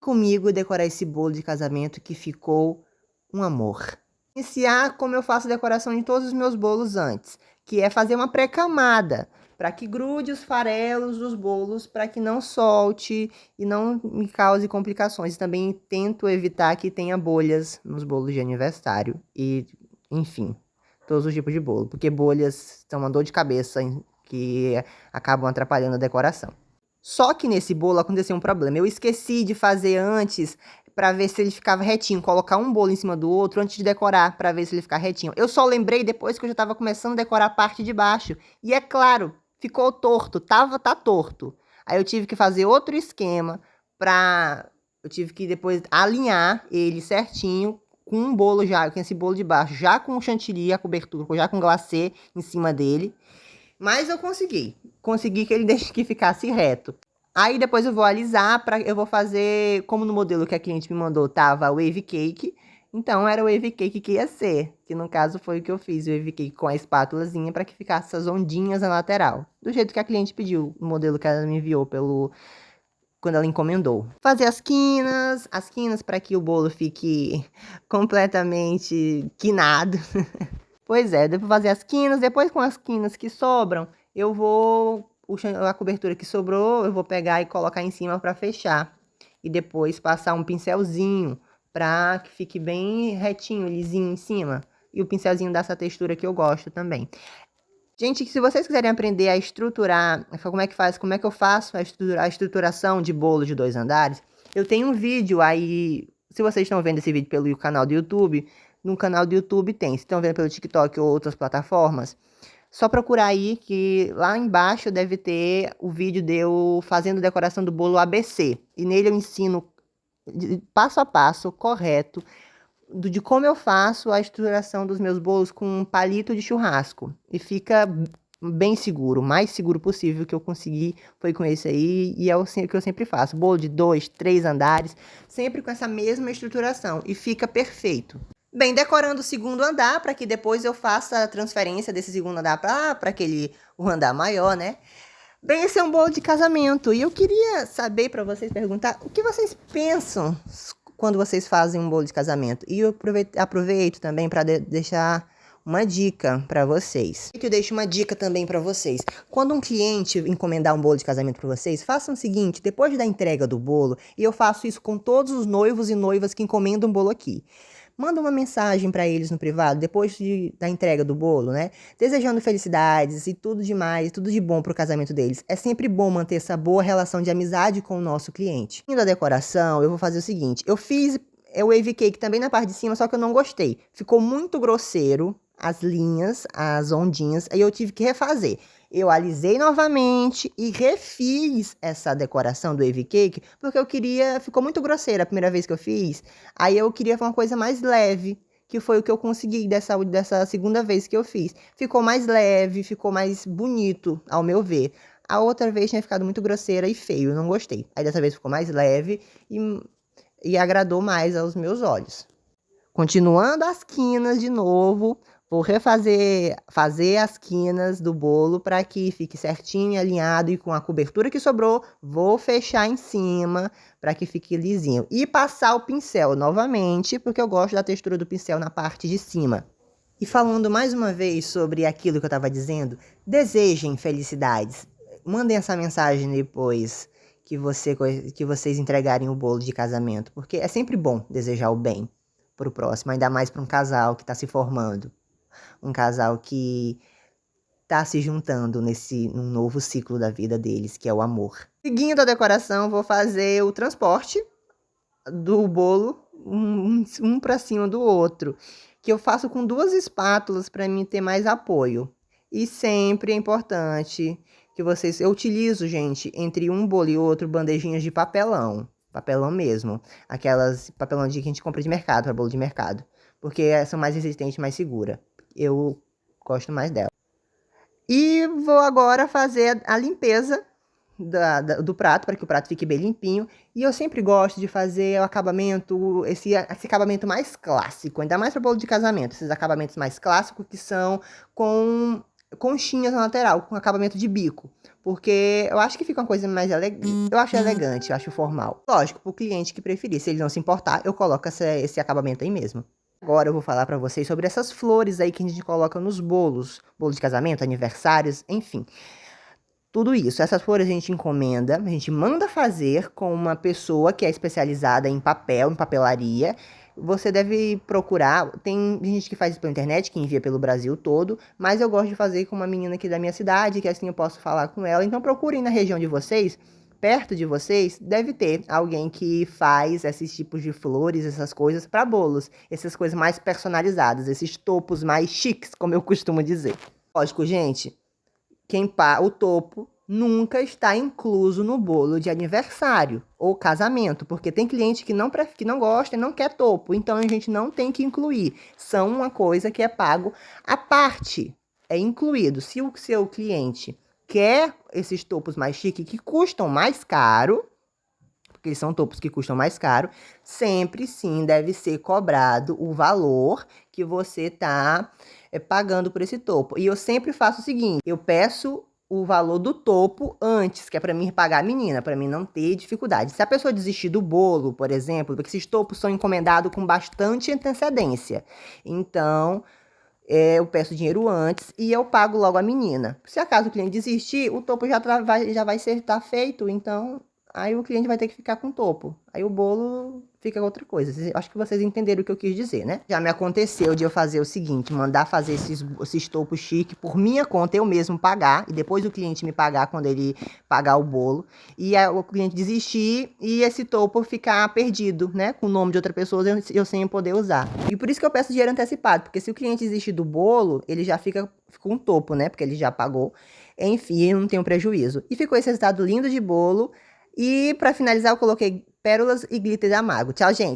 Comigo decorar esse bolo de casamento que ficou um amor. Iniciar como eu faço a decoração de todos os meus bolos antes, que é fazer uma pré-camada, para que grude os farelos dos bolos, para que não solte e não me cause complicações. Também tento evitar que tenha bolhas nos bolos de aniversário e, enfim, todos os tipos de bolo, porque bolhas são uma dor de cabeça que acabam atrapalhando a decoração. Só que nesse bolo aconteceu um problema. Eu esqueci de fazer antes para ver se ele ficava retinho, colocar um bolo em cima do outro antes de decorar para ver se ele ficava retinho. Eu só lembrei depois que eu já estava começando a decorar a parte de baixo. E é claro, ficou torto, tá torto. Aí eu tive que fazer outro esquema eu tive que depois alinhar ele certinho com um bolo já, com esse bolo de baixo, já com o chantilly, a cobertura, já com glacê em cima dele. Mas eu consegui que ele deixe que ficasse reto. Aí depois eu vou alisar, eu vou fazer, como no modelo que a cliente me mandou tava wave cake, então era o wave cake que ia ser, que no caso foi o que eu fiz, o wave cake com a espátulazinha para que ficasse essas ondinhas na lateral, do jeito que a cliente pediu, o modelo que ela me enviou quando ela encomendou. Fazer as quinas para que o bolo fique completamente quinado. Pois é, depois fazer as quinas, depois com as quinas que sobram, a cobertura que sobrou, eu vou pegar e colocar em cima para fechar. E depois passar um pincelzinho para que fique bem retinho, lisinho em cima. E o pincelzinho dá essa textura que eu gosto também. Gente, se vocês quiserem aprender a estruturar, como é que eu faço a estruturação de bolo de 2 andares, eu tenho um vídeo aí, se vocês estão vendo esse vídeo pelo canal do YouTube, no canal do YouTube tem, se estão vendo pelo TikTok ou outras plataformas, só procurar aí que lá embaixo deve ter o vídeo de eu fazendo decoração do bolo ABC. E nele eu ensino passo a passo, correto, de como eu faço a estruturação dos meus bolos com um palito de churrasco. E fica bem seguro, o mais seguro possível que eu consegui foi com esse aí. E é o que eu sempre faço, bolo de 2, 3 andares, sempre com essa mesma estruturação. E fica perfeito. Bem, decorando o segundo andar, para que depois eu faça a transferência desse segundo andar para o andar maior, né? Bem, esse é um bolo de casamento. E eu queria saber para vocês perguntar o que vocês pensam quando vocês fazem um bolo de casamento. E eu aproveito também para deixar uma dica para vocês. Eu deixo uma dica também para vocês. Quando um cliente encomendar um bolo de casamento para vocês, façam o seguinte, depois da entrega do bolo, e eu faço isso com todos os noivos e noivas que encomendam um bolo aqui. Manda uma mensagem para eles no privado, depois da entrega do bolo, né? Desejando felicidades e tudo demais, tudo de bom pro casamento deles. É sempre bom manter essa boa relação de amizade com o nosso cliente. Indo à decoração, eu vou fazer o seguinte. Eu fiz o wave cake também na parte de cima, só que eu não gostei. Ficou muito grosseiro as linhas, as ondinhas, aí eu tive que refazer. Eu alisei novamente e refiz essa decoração do wave cake, porque eu queria, ficou muito grosseira a primeira vez que eu fiz, aí eu queria uma coisa mais leve, que foi o que eu consegui dessa segunda vez que eu fiz. Ficou mais leve, ficou mais bonito, ao meu ver. A outra vez tinha ficado muito grosseira e feio, eu não gostei. Aí dessa vez ficou mais leve e agradou mais aos meus olhos. Continuando as quinas de novo, vou fazer as quinas do bolo para que fique certinho, alinhado e com a cobertura que sobrou, vou fechar em cima para que fique lisinho. E passar o pincel novamente, porque eu gosto da textura do pincel na parte de cima. E falando mais uma vez sobre aquilo que eu estava dizendo, desejem felicidades. Mandem essa mensagem depois que vocês entregarem o bolo de casamento, porque é sempre bom desejar o bem para o próximo, ainda mais para um casal que está se formando. Um casal que está se juntando num novo ciclo da vida deles, que é o amor. Seguindo a decoração, vou fazer o transporte do bolo, um para cima do outro, que eu faço com 2 espátulas para mim ter mais apoio. E sempre é importante que eu utilizo, gente, entre um bolo e outro, bandejinhas de papelão. Papelão mesmo. Aquelas papelão que a gente compra de mercado, para bolo de mercado. Porque são mais resistentes e mais seguras. Eu gosto mais dela. E vou agora fazer a limpeza do prato, para que o prato fique bem limpinho. E eu sempre gosto de fazer o acabamento, esse acabamento mais clássico, ainda mais para bolo de casamento. Esses acabamentos mais clássicos que são com conchinhas na lateral, com acabamento de bico. porque eu acho que fica uma coisa mais elegante. Eu acho elegante, eu acho formal. Lógico, pro cliente que preferir, se ele não se importar, eu coloco esse acabamento aí mesmo. Agora eu vou falar pra vocês sobre essas flores aí que a gente coloca nos bolos. Bolo de casamento, aniversários, enfim. Tudo isso, essas flores a gente encomenda, a gente manda fazer com uma pessoa que é especializada em papel, em papelaria. Você deve procurar, tem gente que faz isso pela internet, que envia pelo Brasil todo, mas eu gosto de fazer com uma menina aqui da minha cidade, que assim eu posso falar com ela. Então procurem na região de vocês, perto de vocês, deve ter alguém que faz esses tipos de flores, essas coisas para bolos, essas coisas mais personalizadas, esses topos mais chiques, como eu costumo dizer. Lógico, gente, o topo nunca está incluso no bolo de aniversário ou casamento, porque tem cliente que não gosta e não quer topo, então a gente não tem que incluir. São uma coisa que é pago à parte, é incluído. Se o seu cliente quer esses topos mais chiques que custam mais caro, porque eles são topos que custam mais caro, sempre sim deve ser cobrado o valor que você está pagando por esse topo. E eu sempre faço o seguinte, eu peço o valor do topo antes, que é para mim pagar a menina, para mim não ter dificuldade. Se a pessoa desistir do bolo, por exemplo, porque esses topos são encomendados com bastante antecedência, então eu peço dinheiro antes e eu pago logo a menina. Se acaso o cliente desistir, o topo já vai estar feito, então aí o cliente vai ter que ficar com o topo. Aí o bolo fica outra coisa. Acho que vocês entenderam o que eu quis dizer, né? Já me aconteceu de eu fazer o seguinte, mandar fazer esses topos chique por minha conta, eu mesmo pagar, e depois o cliente me pagar quando ele pagar o bolo, e o cliente desistir e esse topo ficar perdido, né? Com o nome de outra pessoa, eu sem poder usar. E por isso que eu peço dinheiro antecipado, porque se o cliente desistir do bolo, ele já fica com o topo, né? Porque ele já pagou. Enfim, eu não tenho prejuízo. E ficou esse resultado lindo de bolo. E para finalizar, eu coloquei pérolas e glitter da Mago. Tchau, gente!